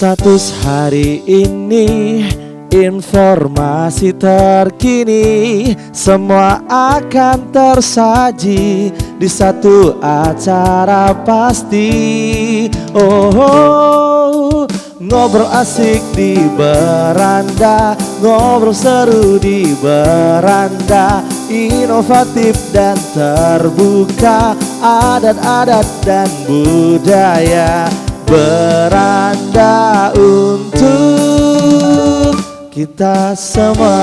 Status hari ini, informasi terkini, semua akan tersaji di satu acara pasti. Oh, ngobrol asik di beranda, ngobrol seru di beranda, inovatif dan terbuka, adat-adat dan budaya. Beranda untuk kita semua.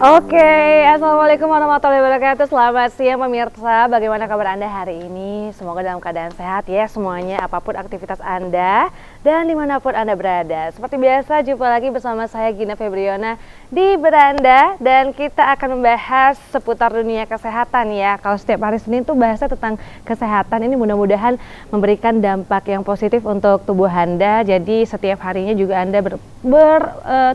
Oke, assalamualaikum warahmatullahi wabarakatuh. Selamat siang pemirsa, bagaimana kabar Anda hari ini? Semoga dalam keadaan sehat ya semuanya, apapun aktivitas Anda dan dimanapun Anda berada. Seperti biasa, jumpa lagi bersama saya Gina Febriona di Beranda, dan kita akan membahas seputar dunia kesehatan ya. Kalau setiap hari Senin tuh bahasnya tentang kesehatan, ini mudah-mudahan memberikan dampak yang positif untuk tubuh Anda. Jadi setiap harinya juga Anda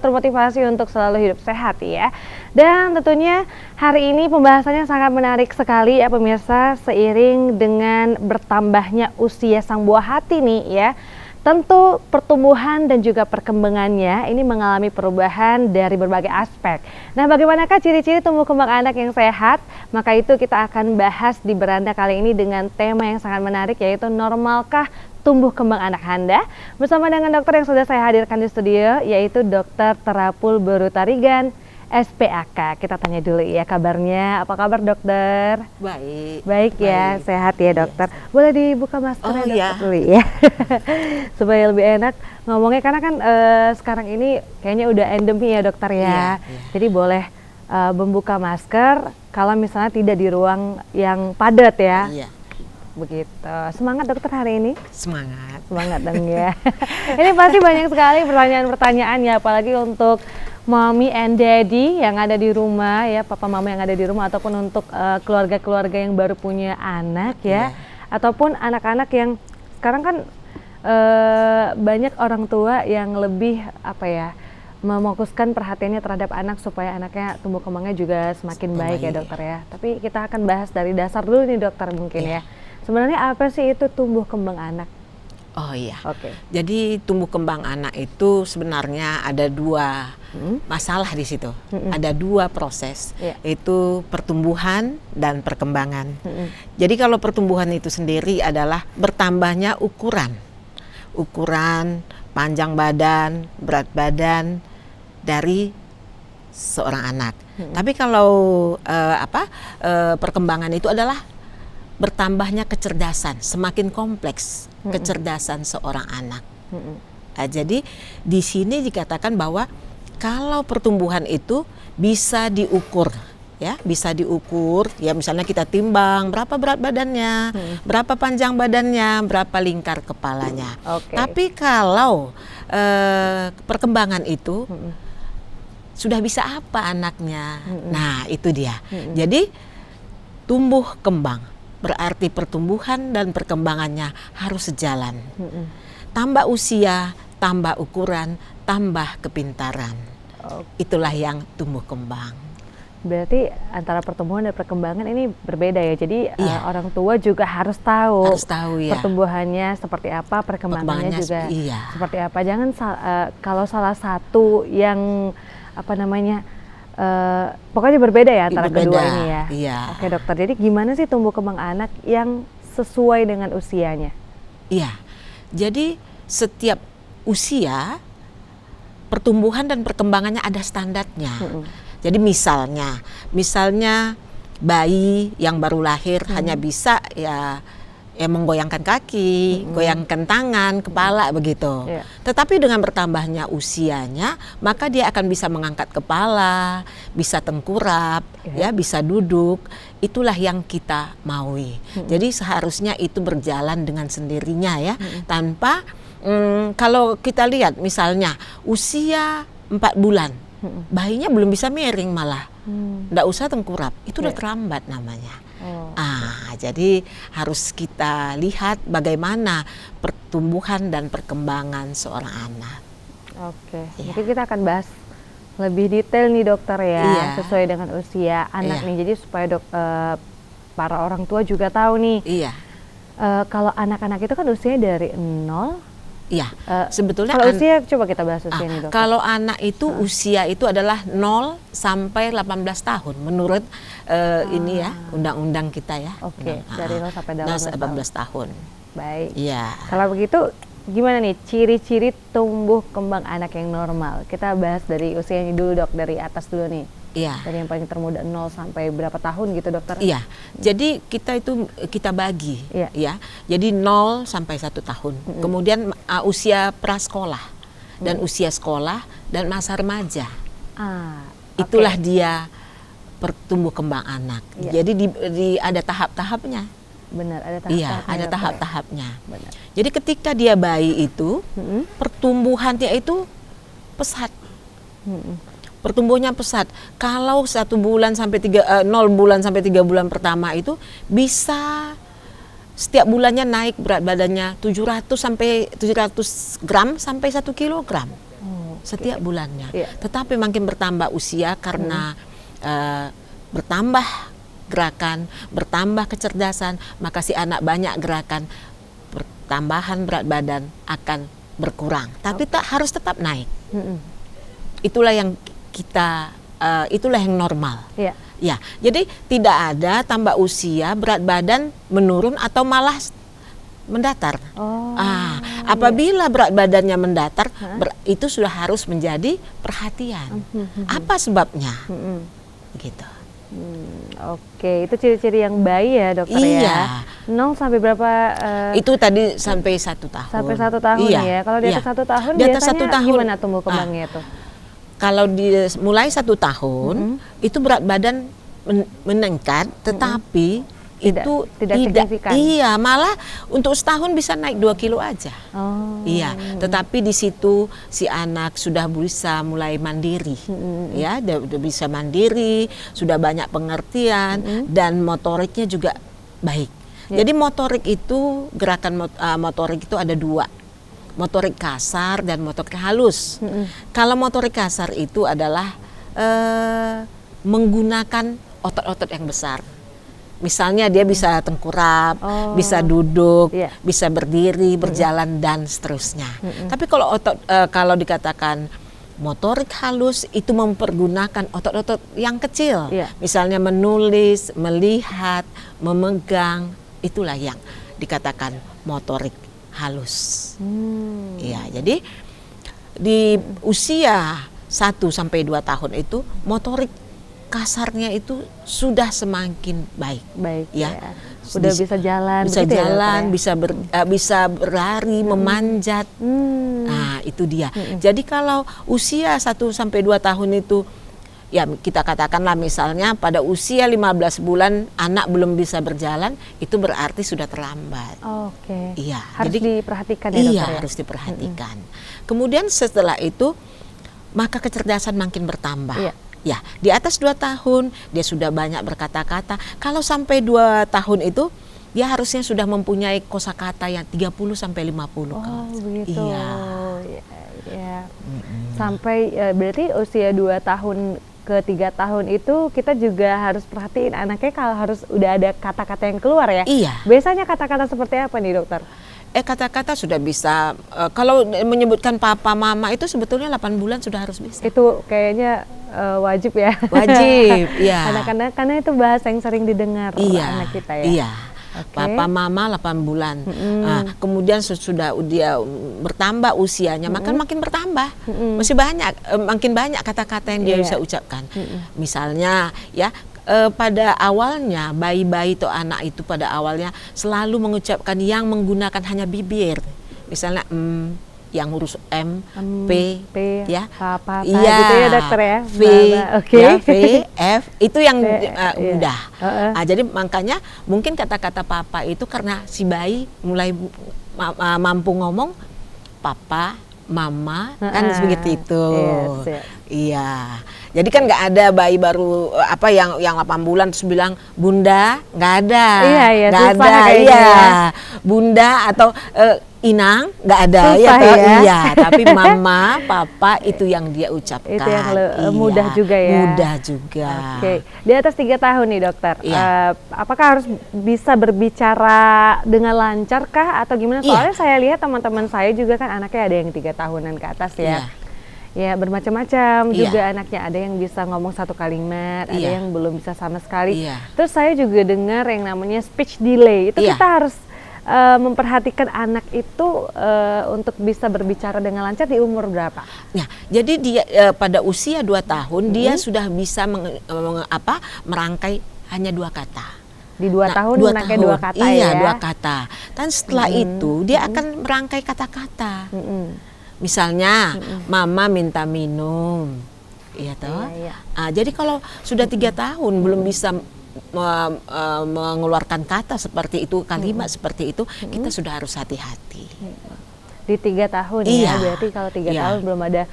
termotivasi untuk selalu hidup sehat ya. Dan tentunya hari ini pembahasannya sangat menarik sekali ya pemirsa, seiring dengan bertambahnya usia sang buah hati nih ya. Tentu pertumbuhan dan juga perkembangannya ini mengalami perubahan dari berbagai aspek. Nah, bagaimanakah ciri-ciri tumbuh kembang anak yang sehat? Maka itu kita akan bahas di Beranda kali ini dengan tema yang sangat menarik, yaitu normalkah tumbuh kembang anak Anda? Bersama dengan dokter yang sudah saya hadirkan di studio, yaitu Dr. Terapul Berutarigan, SPAK. Kita tanya dulu ya kabarnya. Apa kabar dokter? Baik. Baik ya, baik. sehat ya dokter. Boleh dibuka maskernya dokter iya. dulu ya. Supaya lebih enak ngomongnya, karena kan sekarang ini kayaknya udah endemi ya dokter ya. Iya. Jadi boleh membuka masker kalau misalnya tidak di ruang yang padat ya. Iya. Begitu. Semangat dokter hari ini? Semangat. Semangat dong ya. Ini pasti banyak sekali pertanyaan-pertanyaan ya, apalagi untuk mommy and daddy yang ada di rumah ya, papa mama yang ada di rumah, ataupun untuk keluarga-keluarga yang baru punya anak ya, ataupun anak-anak yang sekarang kan banyak orang tua yang lebih memfokuskan perhatiannya terhadap anak supaya anaknya tumbuh kembangnya juga semakin baik ya dokter ya. Tapi kita akan bahas dari dasar dulu nih dokter mungkin ya. Sebenarnya apa sih itu tumbuh kembang anak? Oh iya. Oke. Jadi tumbuh kembang anak itu sebenarnya ada dua masalah di situ. Ada dua proses, yaitu pertumbuhan dan perkembangan. Jadi kalau pertumbuhan itu sendiri adalah bertambahnya ukuran panjang badan, berat badan dari seorang anak. Tapi kalau perkembangan itu adalah bertambahnya kecerdasan, semakin kompleks kecerdasan seorang anak. Jadi di sini dikatakan bahwa kalau pertumbuhan itu bisa diukur, ya bisa diukur. Ya misalnya kita timbang berapa berat badannya, berapa panjang badannya, berapa lingkar kepalanya. Tapi kalau perkembangan itu sudah bisa apa anaknya? Nah itu dia. Jadi tumbuh kembang berarti pertumbuhan dan perkembangannya harus sejalan. Tambah usia, tambah ukuran, tambah kepintaran. Itulah yang tumbuh kembang. Berarti antara pertumbuhan dan perkembangan ini berbeda ya. Jadi orang tua juga harus tahu ya. Pertumbuhannya seperti apa, perkembangannya juga seperti apa. Jangan kalau salah satu yang pokoknya berbeda ya antara kedua ini ya. Iya. Oke dokter, jadi gimana sih tumbuh kembang anak yang sesuai dengan usianya? Iya, jadi setiap usia pertumbuhan dan perkembangannya ada standarnya. Jadi misalnya bayi yang baru lahir hanya bisa ya menggoyangkan kaki, goyangkan tangan, kepala begitu. Tetapi dengan bertambahnya usianya, maka dia akan bisa mengangkat kepala, bisa tengkurap, ya bisa duduk. Itulah yang kita maui. Jadi seharusnya itu berjalan dengan sendirinya ya, tanpa kalau kita lihat misalnya usia 4 bulan, bayinya belum bisa miring malah, nggak usah tengkurap, itu udah terlambat namanya. Jadi harus kita lihat bagaimana pertumbuhan dan perkembangan seorang anak. Oke, mungkin kita akan bahas lebih detail nih dokter ya, sesuai dengan usia anak nih. Jadi supaya para orang tua juga tahu nih. Kalau anak-anak itu kan usianya dari 0. Iya, sebetulnya Kalau usia coba kita bahas usia nih, dokter. kalau anak itu usia itu adalah 0 sampai 18 tahun menurut ini ya undang-undang kita ya. Oke, dari 0 sampai 18 tahun. Baik. Iya. Kalau begitu gimana nih ciri-ciri tumbuh kembang anak yang normal? Kita bahas dari usianya dulu, Dok, dari atas dulu nih. Iya. Dari yang paling termuda 0 sampai berapa tahun gitu, dokter? Iya. Jadi kita bagi Iya. ya. Jadi 0 sampai 1 tahun. Kemudian usia prasekolah dan usia sekolah dan masa remaja. Itulah dia pertumbuh kembang anak. Iya. Jadi ada tahap-tahapnya. Benar, ada Iya, tahap-tahapnya. ada dokter. tahap-tahapnya. Benar. Jadi ketika dia bayi itu, pertumbuhannya itu pesat. Pertumbuhannya pesat. Kalau 1 bulan sampai 0 bulan sampai 3 bulan pertama itu bisa setiap bulannya naik berat badannya 700 sampai 700 gram sampai 1 kilogram setiap bulannya. Iya. Tetapi makin bertambah usia karena bertambah gerakan, bertambah kecerdasan, maka si anak banyak gerakan, pertambahan berat badan akan berkurang. Tapi tak harus tetap naik. Itulah yang itulah yang normal. Iya. Ya, jadi tidak ada tambah usia berat badan menurun atau malah mendatar. Apabila berat badannya mendatar, itu sudah harus menjadi perhatian. Apa sebabnya? Gitu. Oke, itu ciri-ciri yang bayi ya, dokter ya. 0 sampai berapa? Itu tadi sampai 1 tahun. Sampai 1 tahun ya. Kalau di atas 1 tahun di atas biasanya 1 tahun gimana tumbuh kembangnya itu? Kalau mulai 1 tahun itu berat badan meningkat, tetapi tidak signifikan. Iya, malah untuk setahun bisa naik 2 kilo aja. Iya, tetapi di situ si anak sudah bisa mulai mandiri, ya, udah bisa mandiri, sudah banyak pengertian dan motoriknya juga baik. Jadi motorik itu gerakan motorik itu ada 2. Motorik kasar dan motorik halus. Kalau motorik kasar itu adalah menggunakan otot-otot yang besar. Misalnya dia bisa tengkurap, bisa duduk, bisa berdiri, berjalan dan seterusnya. Tapi kalau dikatakan motorik halus itu mempergunakan otot-otot yang kecil. Misalnya menulis, melihat, memegang, itulah yang dikatakan motorik halus. Ya, jadi di usia 1 sampai 2 tahun itu motorik kasarnya itu sudah semakin baik. Ya. Udah bisa jalan, bisa begitu jalan, ya, bisa berlari, memanjat. Nah, itu dia. Jadi kalau usia 1 sampai 2 tahun itu, ya kita katakanlah misalnya pada usia 15 bulan anak belum bisa berjalan, itu berarti sudah terlambat. Oke. Iya. Harus jadi, diperhatikan ya, dokter ya? harus diperhatikan. Kemudian setelah itu, maka kecerdasan makin bertambah. Ya, di atas 2 tahun dia sudah banyak berkata-kata. Kalau sampai 2 tahun itu dia harusnya sudah mempunyai kosakata yang 30 sampai 50. Begitu. Iya. Ya. Sampai berarti usia 2 tahun ke 3 tahun itu kita juga harus perhatiin anaknya kalau harus udah ada kata-kata yang keluar ya. Iya. Biasanya kata-kata seperti apa nih, dokter? Kata-kata sudah bisa, kalau menyebutkan papa mama itu sebetulnya 8 bulan sudah harus bisa. Itu kayaknya wajib ya. Wajib, ya. Anak-anak karena itu bahasa yang sering didengar anak kita ya. Iya. Papa mama 8 bulan. Nah, kemudian sudah dia bertambah usianya, maka makin bertambah. Masih banyak, makin banyak kata-kata yang dia bisa ucapkan. Misalnya ya, pada awalnya bayi-bayi atau anak itu pada awalnya selalu mengucapkan yang menggunakan hanya bibir. Misalnya yang huruf M, P, ya, papa, iya, gitu ya, dokter ya. V, ya, V, F, itu yang udah. Jadi makanya mungkin kata-kata papa itu karena si bayi mulai mampu ngomong papa, mama, kan seperti itu. Iya. Jadi kan nggak ada bayi baru yang 8 bulan terus bilang bunda, nggak ada. Iya, nggak ada. Iya. Bunda atau Inang nggak ada Susah toh? ya. Iya, tapi mama, papa itu yang dia ucapkan. Itu yang Iya, mudah juga ya. Mudah juga. Oke, di atas 3 tahun nih dokter, Iya. apakah harus bisa berbicara dengan lancar kah atau gimana? Iya. Soalnya saya lihat teman-teman saya juga kan anaknya ada yang 3 tahunan ke atas ya. Iya. Ya bermacam-macam Iya. juga anaknya, ada yang bisa ngomong 1 kalimat, ada Iya. yang belum bisa sama sekali. Iya. Terus saya juga dengar yang namanya speech delay, itu Iya. kita harus memperhatikan anak itu untuk bisa berbicara dengan lancar di umur berapa? Nah, jadi dia pada usia 2 tahun dia sudah bisa merangkai hanya 2 kata. Di 2 tahun 2 merangkai tahun. 2 kata Iya, ya? 2 kata. Dan setelah itu dia akan merangkai kata-kata. Misalnya, mama minta minum. Iya toh? Iya, iya. Jadi kalau sudah 3 tahun belum bisa mengeluarkan kata seperti itu, kalimat seperti itu, kita sudah harus hati-hati. Di 3 tahun Iya. ya, berarti kalau 3 Iya. tahun belum ada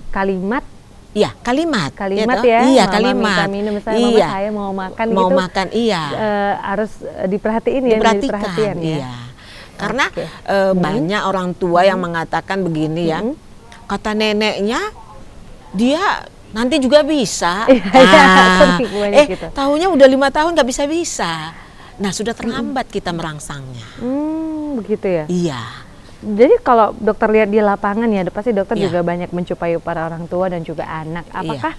kalimat Iya, kalimat. kalimat toh? ya, Iya, mama kalimat. minta minum, misalnya Iya. mama saya mau makan Mau gitu, makan, iya. harus diperhatiin ya, menjadi perhatian ya. Iya. Karena Oke. banyak orang tua yang mengatakan begini ya, kata neneknya dia nanti juga bisa. Iya, sering banyak gitu. Tahunya udah 5 tahun nggak bisa. Nah, sudah terlambat kita merangsangnya. Begitu ya. Iya. Jadi kalau dokter lihat di lapangan ya, pasti dokter Iya. juga banyak menjumpai para orang tua dan juga anak. Apakah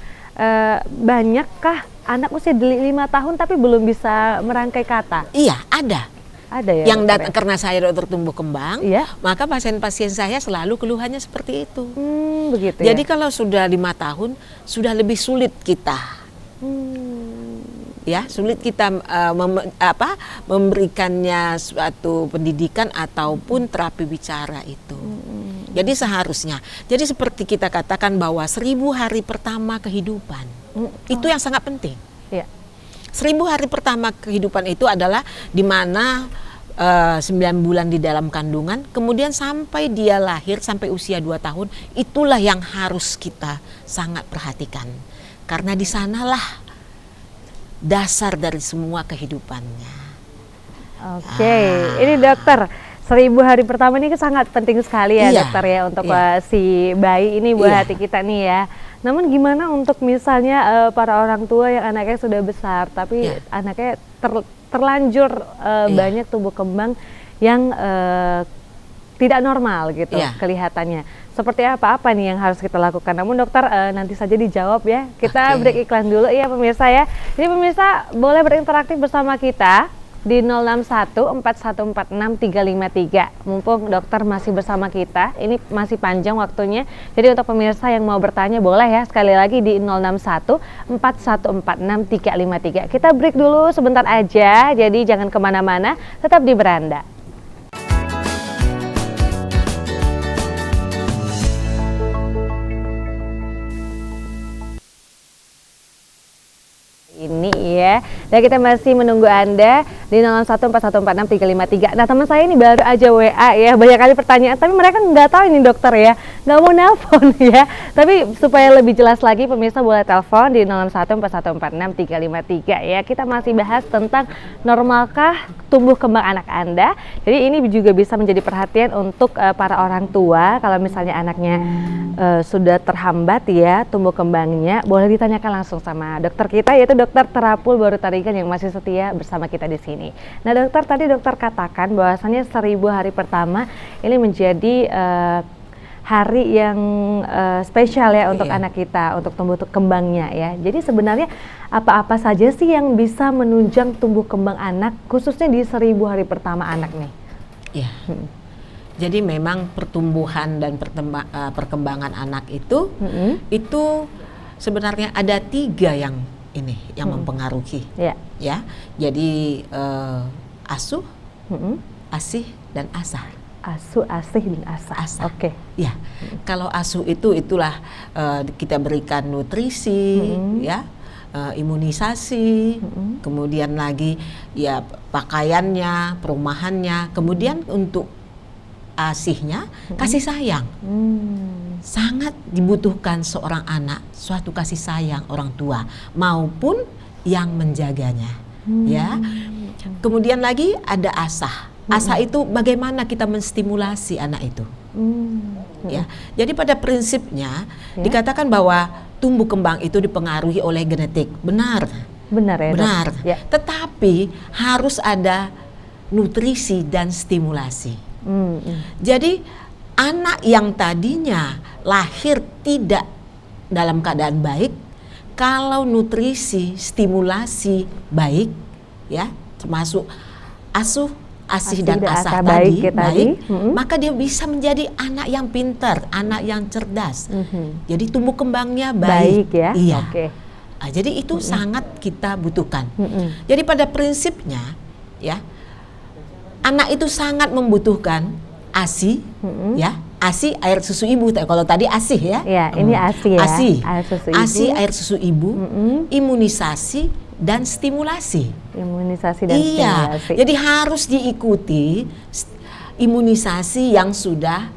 banyakkah anak usia 5 tahun tapi belum bisa merangkai kata? Iya, ada. Ada ya. Yang dokter datang ya? karena saya dokter tumbuh kembang, Iya. maka pasien-pasien saya selalu keluhannya seperti itu. Begitu Jadi ya. kalau sudah 5 tahun sudah lebih sulit kita. Ya, sulit kita memberikannya suatu pendidikan ataupun terapi bicara itu. Jadi seharusnya, jadi seperti kita katakan bahwa 1000 hari pertama kehidupan itu yang sangat penting. Iya. 1000 hari pertama kehidupan itu adalah di mana 9 bulan di dalam kandungan, kemudian sampai dia lahir sampai usia 2 tahun, itulah yang harus kita sangat perhatikan. Karena di sanalah dasar dari semua kehidupannya. Oke, ini dokter, 1000 hari pertama ini sangat penting sekali ya Iya, dokter ya untuk iya. si bayi ini buat Iya. hati kita nih ya. Namun gimana untuk misalnya para orang tua yang anaknya sudah besar tapi Iya. anaknya terlanjur banyak tumbuh kembang yang tidak normal gitu Iya. kelihatannya. Seperti apa nih yang harus kita lakukan? Namun dokter nanti saja dijawab ya. Kita Oke. break iklan dulu ya pemirsa ya. Jadi pemirsa boleh berinteraksi bersama kita di 0614146 353. Mumpung dokter masih bersama kita, ini masih panjang waktunya. Jadi untuk pemirsa yang mau bertanya boleh ya, sekali lagi di 0614146 353. Kita break dulu sebentar aja, jadi jangan kemana-mana, tetap di Beranda. Ini ya, dan kita masih menunggu Anda di 014146353. Nah teman saya ini baru aja WA ya, banyak kali pertanyaan, tapi mereka nggak tahu ini dokter ya, nggak mau nelpon ya. Tapi supaya lebih jelas lagi, pemirsa boleh telepon di 0141446 353 ya. Kita masih bahas tentang normalkah tumbuh kembang anak Anda. Jadi ini juga bisa menjadi perhatian untuk para orang tua kalau misalnya anaknya sudah terhambat ya tumbuh kembangnya, boleh ditanyakan langsung sama dokter kita, yaitu Dokter Terapul Baru Tarigan yang masih setia bersama kita di sini. Nah dokter, tadi dokter katakan bahwasannya 1000 hari pertama ini menjadi hari yang spesial ya untuk anak kita, untuk tumbuh kembangnya ya. Jadi sebenarnya apa-apa saja sih yang bisa menunjang tumbuh kembang anak, khususnya di 1000 hari pertama anak nih? Ya. Jadi memang pertumbuhan dan perkembangan anak itu sebenarnya ada 3 yang mempengaruhi. Ya. Ya. Jadi asuh, asih dan asah. Asuh, asih, dan asah. Asah. Oke. Ya. Kalau asuh itulah kita berikan nutrisi, ya, imunisasi, kemudian lagi ya pakaiannya, perumahannya, kemudian untuk asihnya kasih sayang. Sangat dibutuhkan seorang anak suatu kasih sayang orang tua maupun yang menjaganya, ya. Kemudian lagi ada asah. Asa itu bagaimana kita menstimulasi anak itu. Ya, jadi pada prinsipnya dikatakan bahwa tumbuh kembang itu dipengaruhi oleh genetik. Benar. Benar ya, Dok? Benar. Ya. Tetapi harus ada nutrisi dan stimulasi. Jadi anak yang tadinya lahir tidak dalam keadaan baik, kalau nutrisi, stimulasi baik, ya, termasuk asih dan asah tadi, maka dia bisa menjadi anak yang pintar, anak yang cerdas. Jadi tumbuh kembangnya baik. Ya. Iya. Oke. Nah, jadi itu sangat kita butuhkan. Jadi pada prinsipnya, ya, anak itu sangat membutuhkan ASI, ya, ASI air susu ibu. Kalau tadi ASI ya. Ya, ini ASI ya. ASI, air susu ibu. ASI air susu ibu, imunisasi dan stimulasi. Imunisasi dan Iya, stimulasi. jadi harus diikuti imunisasi yang sudah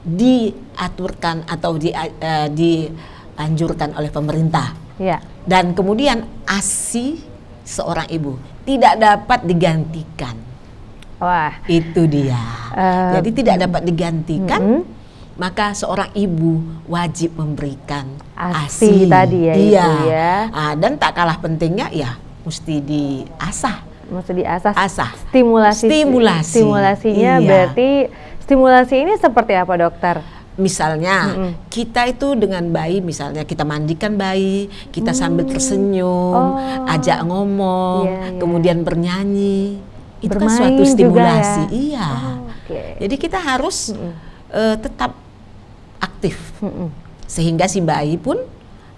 diaturkan atau dianjurkan oleh pemerintah. Ya. Dan kemudian ASI seorang ibu tidak dapat digantikan. Wah. Itu dia. Jadi tidak dapat digantikan, maka seorang ibu wajib memberikan ASI ASI tadi ya, iya. Ibu ya. Dan tak kalah pentingnya ya mesti diasah. Mesti diasah. Asah. Stimulasinya Iya. berarti stimulasi ini seperti apa, dokter? Misalnya kita itu dengan bayi, misalnya kita mandikan bayi, kita sambil tersenyum, ajak ngomong, kemudian bernyanyi, itu kan Bermain suatu stimulasi. juga ya? Iya. Okay. Jadi kita harus tetap aktif, sehingga si bayi pun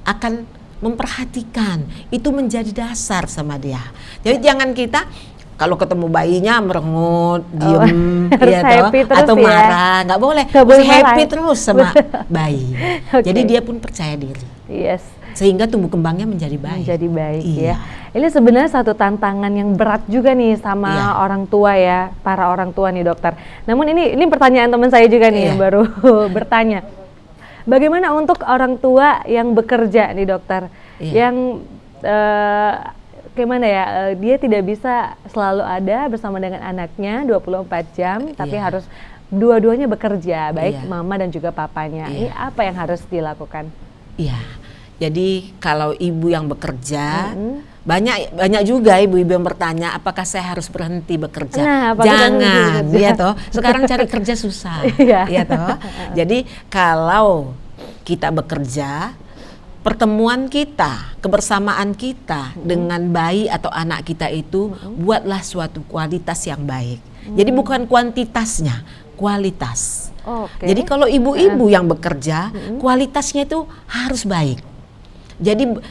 akan memperhatikan. Itu menjadi dasar sama dia. Jadi jangan kita kalau ketemu bayinya merengut, diem, ya atau ya? marah, nggak boleh. Boleh happy marah. terus sama bayi. Okay. Jadi dia pun percaya diri. Yes. Sehingga tumbuh kembangnya menjadi baik. Menjadi baik Iya. ya. Ini sebenarnya satu tantangan yang berat juga nih sama orang tua ya, para orang tua nih, dokter. Namun ini pertanyaan teman saya juga nih yang baru bertanya. Bagaimana untuk orang tua yang bekerja nih, dokter? Yang gimana ya, dia tidak bisa selalu ada bersama dengan anaknya 24 jam, tapi harus dua-duanya bekerja, baik mama dan juga papanya. Ini apa yang harus dilakukan? Iya, jadi kalau ibu yang bekerja, banyak juga ibu-ibu yang bertanya, apakah saya harus berhenti bekerja? Nah, jangan, ya toh. Sekarang cari kerja susah, ya toh. Jadi kalau kita bekerja, pertemuan kita, kebersamaan kita dengan bayi atau anak kita itu buatlah suatu kualitas yang baik. Jadi bukan kuantitasnya, kualitas. Jadi kalau ibu-ibu yang bekerja, kualitasnya itu harus baik. Jadi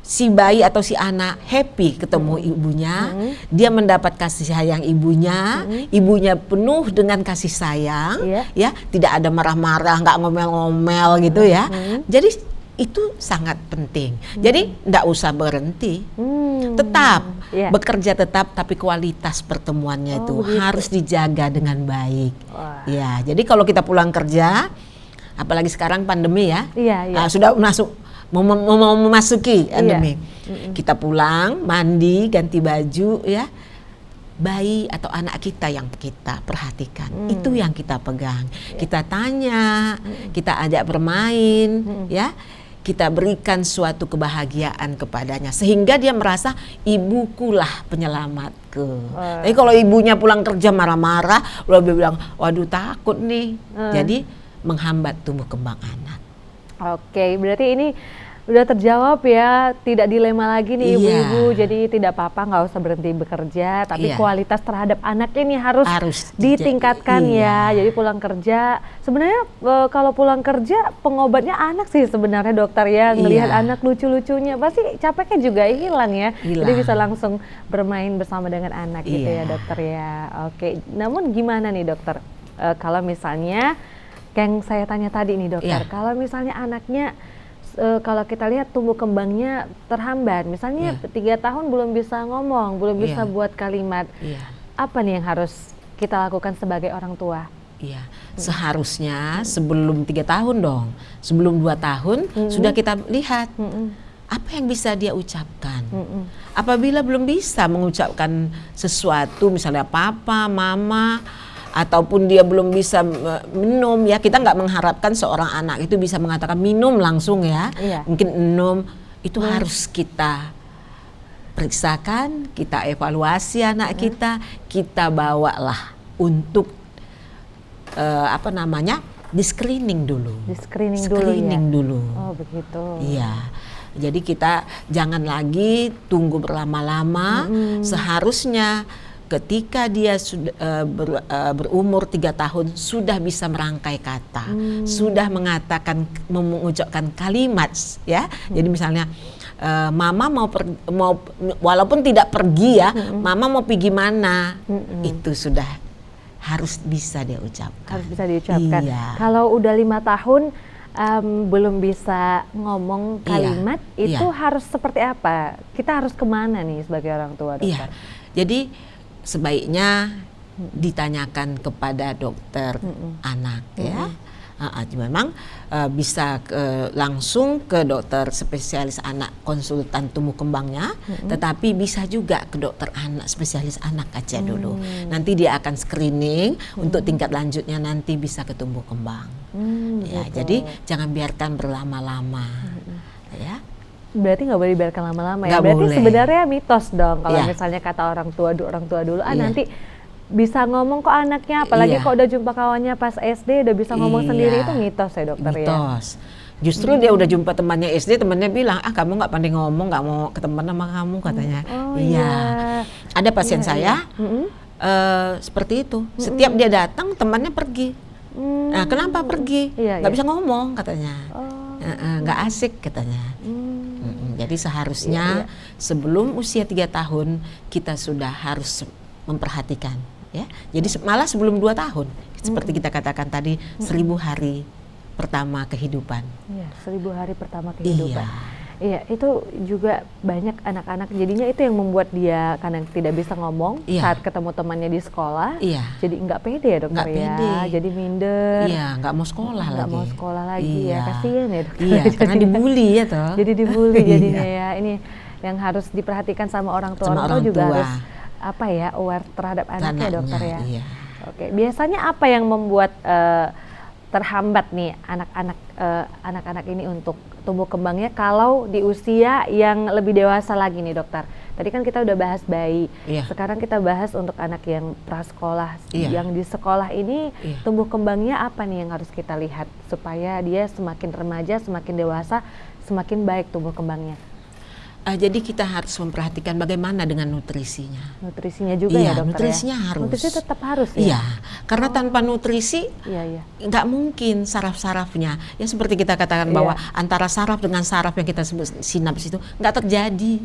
si bayi atau si anak happy ketemu ibunya, dia mendapat kasih sayang ibunya, ibunya penuh dengan kasih sayang, ya, tidak ada marah-marah, nggak ngomel-ngomel gitu ya. Jadi itu sangat penting. Jadi enggak usah berhenti. Tetap bekerja tetap, tapi kualitas pertemuannya itu harus dijaga dengan baik. Ya, jadi kalau kita pulang kerja, apalagi sekarang pandemi ya, sudah memasuki pandemi. Kita pulang, mandi, ganti baju ya. Bayi atau anak kita yang kita perhatikan, itu yang kita pegang. Kita tanya, kita ajak bermain, ya. Kita berikan suatu kebahagiaan kepadanya sehingga dia merasa ibukulah penyelamatku. Tapi kalau ibunya pulang kerja marah-marah, dia bilang, waduh takut nih. Jadi menghambat tumbuh kembang anak. Oke, berarti ini udah terjawab ya, tidak dilema lagi nih ibu-ibu. Jadi tidak apa-apa, nggak usah berhenti bekerja, tapi kualitas terhadap anak ini harus ditingkatkan ya. Jadi pulang kerja, sebenarnya kalau pulang kerja pengobatnya anak sih sebenarnya, dokter ya. Ngelihat anak lucu-lucunya, pasti capeknya juga hilang ya. Jadi bisa langsung bermain bersama dengan anak gitu ya, dokter ya. Oke, namun gimana nih dokter, kalau misalnya yang saya tanya tadi nih dokter, kalau misalnya anaknya kalau kita lihat tumbuh kembangnya terhambat, misalnya 3 tahun belum bisa ngomong, belum bisa buat kalimat, apa nih yang harus kita lakukan sebagai orang tua? Iya, seharusnya sebelum 3 tahun dong, sebelum 2 tahun sudah kita lihat apa yang bisa dia ucapkan. Apabila belum bisa mengucapkan sesuatu, misalnya papa, mama, ataupun dia belum bisa minum, ya kita nggak mengharapkan seorang anak itu bisa mengatakan minum langsung ya. Mungkin minum itu harus kita periksakan, kita evaluasi anak kita bawalah untuk di screening dulu. Dulu. Oh begitu. Iya. Jadi kita jangan lagi tunggu berlama-lama. Seharusnya ketika dia sudah berumur 3 tahun sudah bisa merangkai kata, sudah mengucapkan kalimat, ya. Jadi misalnya mama mau walaupun tidak pergi ya, mama mau pergi mana, itu sudah harus bisa dia ucapkan. Harus bisa diucapkan. Iya. Kalau udah 5 tahun belum bisa ngomong kalimat, itu harus seperti apa? Kita harus kemana nih sebagai orang tua, dokter? Jadi sebaiknya ditanyakan kepada dokter anak, ya. Memang bisa langsung ke dokter spesialis anak konsultan tumbuh kembangnya, tetapi bisa juga ke dokter anak spesialis anak aja dulu. Nanti dia akan screening untuk tingkat lanjutnya nanti bisa ke tumbuh kembang. Ya, jadi jangan biarkan berlama-lama. Ya. Berarti nggak boleh dibiarkan lama-lama ya. Nggak Berarti boleh. Sebenarnya mitos dong kalau misalnya kata orang tua dulu nanti bisa ngomong kok anaknya, apalagi kok udah jumpa kawannya pas SD udah bisa ngomong sendiri, itu mitos ya dokter ya. Mitos. Justru dia udah jumpa temannya SD, temannya bilang, kamu nggak pandai ngomong, nggak mau ketemu sama kamu katanya. Ada pasien saya seperti itu. Setiap dia datang temannya pergi. Nah, kenapa pergi? Nggak bisa ngomong katanya. Nggak asik katanya. Jadi seharusnya sebelum usia 3 tahun kita sudah harus memperhatikan. Ya, jadi malah sebelum 2 tahun, seperti kita katakan tadi, 1000 hari pertama kehidupan. 1000 hari pertama kehidupan. Iya, itu juga banyak anak-anak jadinya itu yang membuat dia kadang tidak bisa ngomong saat ketemu temannya di sekolah. Jadi nggak pede ya dokter pede. Jadi minder. Nggak mau sekolah lagi. Nggak mau sekolah lagi ya, kasihan ya dokter. Karena dibully ya toh. Jadi dibully jadinya ya. Ini yang harus diperhatikan sama orang tua. Orang tua juga harus aware terhadap anaknya dokter ya. Oke, biasanya apa yang membuat terhambat nih anak-anak ini untuk tumbuh kembangnya kalau di usia yang lebih dewasa lagi nih dokter? Tadi kan kita udah bahas bayi, sekarang kita bahas untuk anak yang prasekolah, yang di sekolah ini tumbuh kembangnya apa nih yang harus kita lihat supaya dia semakin remaja, semakin dewasa, semakin baik tumbuh kembangnya? Jadi kita harus memperhatikan bagaimana dengan nutrisinya. Nutrisinya juga ya dokter nutrisinya ya? harus. Nutrisi tetap harus ya? Iya, karena tanpa nutrisi nggak mungkin saraf-sarafnya. Ya seperti kita katakan bahwa antara saraf dengan saraf yang kita sebut sinaps itu nggak terjadi.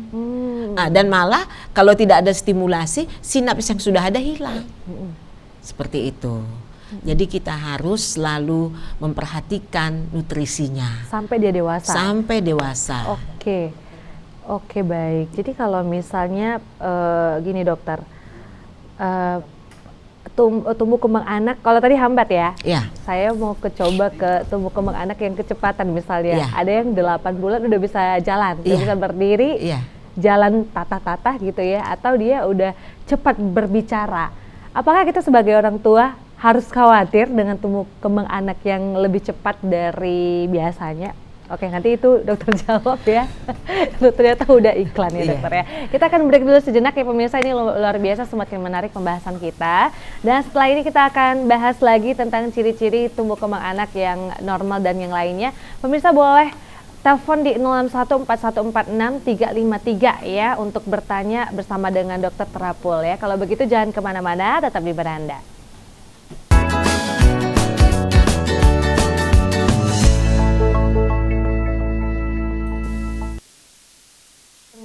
Dan malah kalau tidak ada stimulasi, sinaps yang sudah ada hilang. Seperti itu. Jadi kita harus selalu memperhatikan nutrisinya. Sampai dia dewasa? Sampai dewasa. Oke, baik. Jadi kalau misalnya gini dokter, tumbuh kembang anak, kalau tadi hambat ya, saya mau coba ke tumbuh kembang anak yang kecepatan misalnya, ada yang 8 bulan udah bisa jalan, udah bisa berdiri, jalan tatah-tatah gitu ya, atau dia udah cepat berbicara. Apakah kita sebagai orang tua harus khawatir dengan tumbuh kembang anak yang lebih cepat dari biasanya? Oke, nanti itu dokter jawab ya. Ternyata udah iklan ya dokter ya. Kita akan break dulu sejenak ya pemirsa, ini luar biasa semakin menarik pembahasan kita. Dan setelah ini kita akan bahas lagi tentang ciri-ciri tumbuh kembang anak yang normal dan yang lainnya. Pemirsa boleh telepon di 06141463353 ya untuk bertanya bersama dengan dokter Terapul ya. Kalau begitu jangan kemana-mana, tetap di beranda.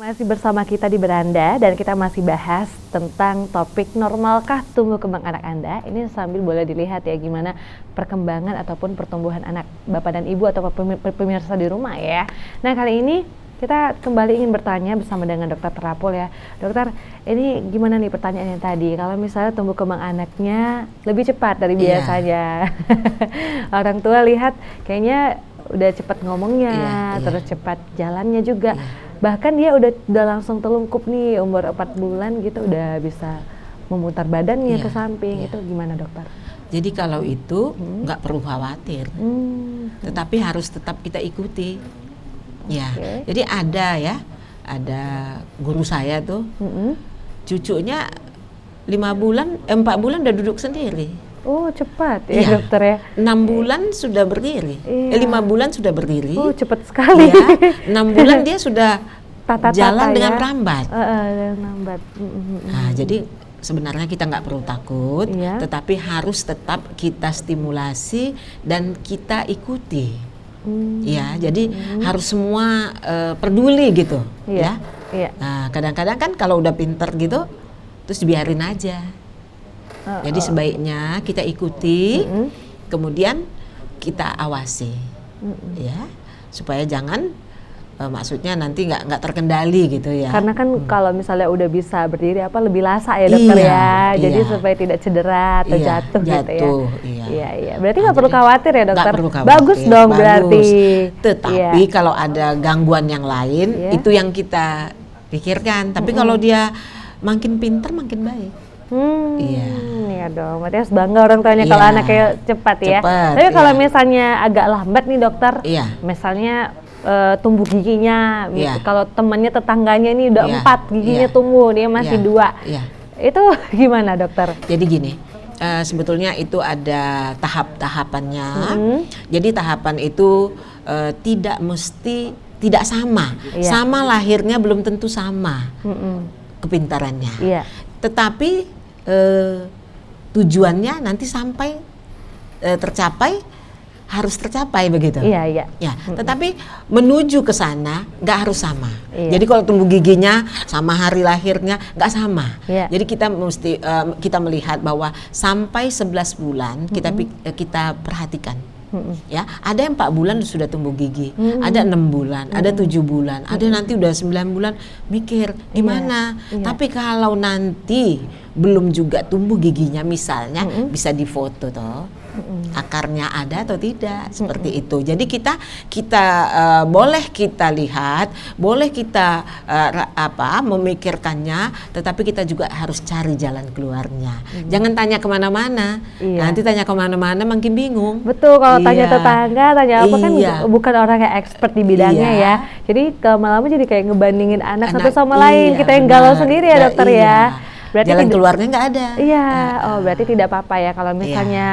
Masih bersama kita di beranda dan kita masih bahas tentang topik normalkah tumbuh kembang anak Anda. Ini sambil boleh dilihat ya gimana perkembangan ataupun pertumbuhan anak Bapak dan Ibu atau pemirsa di rumah ya. Nah kali ini kita kembali ingin bertanya bersama dengan dokter Terapul ya. Dokter, ini gimana nih pertanyaannya tadi? Kalau misalnya tumbuh kembang anaknya lebih cepat dari biasanya. Orang tua lihat kayaknya udah cepat ngomongnya, Iya. terus cepat jalannya juga. Iya. Bahkan dia udah langsung telungkup nih, umur 4 bulan gitu udah bisa memutar badannya Iya, ke samping. iya. Itu gimana dokter? Jadi kalau itu nggak perlu khawatir, tetapi harus tetap kita ikuti. Ya, Oke. jadi ada guru saya tuh, cucunya 4 bulan udah duduk sendiri. Oh cepat ya Iya. dokter ya. 6 bulan sudah berdiri, Iya. 5 bulan sudah berdiri. Oh cepat sekali. Ya, 6 bulan dia sudah Tata-tata jalan dengan ya. merambat. Dengan lambat. Nah, jadi sebenarnya kita nggak perlu takut, Iya. tetapi harus tetap kita stimulasi dan kita ikuti. Ya, jadi harus semua peduli gitu, Iya. ya. Iya. Nah, kadang-kadang kan kalau udah pinter gitu, terus biarin aja. Jadi sebaiknya kita ikuti, kemudian kita awasi, ya, supaya jangan maksudnya nanti nggak terkendali gitu ya. Karena kan kalau misalnya udah bisa berdiri lebih lasa ya dokter Iya, ya. Jadi iya. supaya tidak cedera atau Iya, jatuh gitu ya. jatuh, iya. Iya. Berarti nggak perlu khawatir ya dokter. Nggak perlu khawatir, Bagus dong bagus. berarti. Tetapi Iya. kalau ada gangguan yang lain, Iya. itu yang kita pikirkan. Tapi kalau dia makin pinter makin baik. Iya. Iya dong. Berarti harus bangga orang tuanya kalau Iya. anaknya cepat ya. Cepat, Tapi kalau iya. misalnya agak lambat nih dokter, Iya. misalnya tumbuh giginya, Iya. kalau temannya tetangganya ini udah Iya. 4 giginya Iya. tumbuh, dia masih Iya. 2. Iya. Itu gimana dokter? Jadi gini, sebetulnya itu ada tahap-tahapannya. Jadi tahapan itu tidak mesti tidak sama. Iya. Sama lahirnya belum tentu sama kepintarannya. Iya. Tetapi tujuannya nanti sampai tercapai, harus tercapai begitu. Iya. Ya, tetapi menuju ke sana nggak harus sama. Iya. Jadi kalau tumbuh giginya sama hari lahirnya nggak sama. Iya. Jadi kita mesti kita melihat bahwa sampai 11 bulan kita perhatikan. Ya, ada yang 4 bulan sudah tumbuh gigi, ada 6 bulan, ada 7 bulan, ada nanti udah 9 bulan mikir gimana. Iya. Tapi kalau nanti belum juga tumbuh giginya misalnya bisa difoto toh. Akarnya ada atau tidak, seperti itu. Jadi kita boleh kita lihat, boleh kita memikirkannya, tetapi kita juga harus cari jalan keluarnya. Jangan tanya kemana-mana. Iya. Nanti tanya kemana-mana makin bingung. Betul, kalau tanya Iya. tetangga, tanya apa kan Iya. bukan orang yang expert di bidangnya Iya. ya. Jadi lama-lama jadi kayak ngebandingin anak satu sama iya, lain. Kita yang galau benar. sendiri ya dokter Iya. ya. Berarti jalan tidak- keluarnya nggak ada. Iya, berarti tidak apa-apa ya kalau misalnya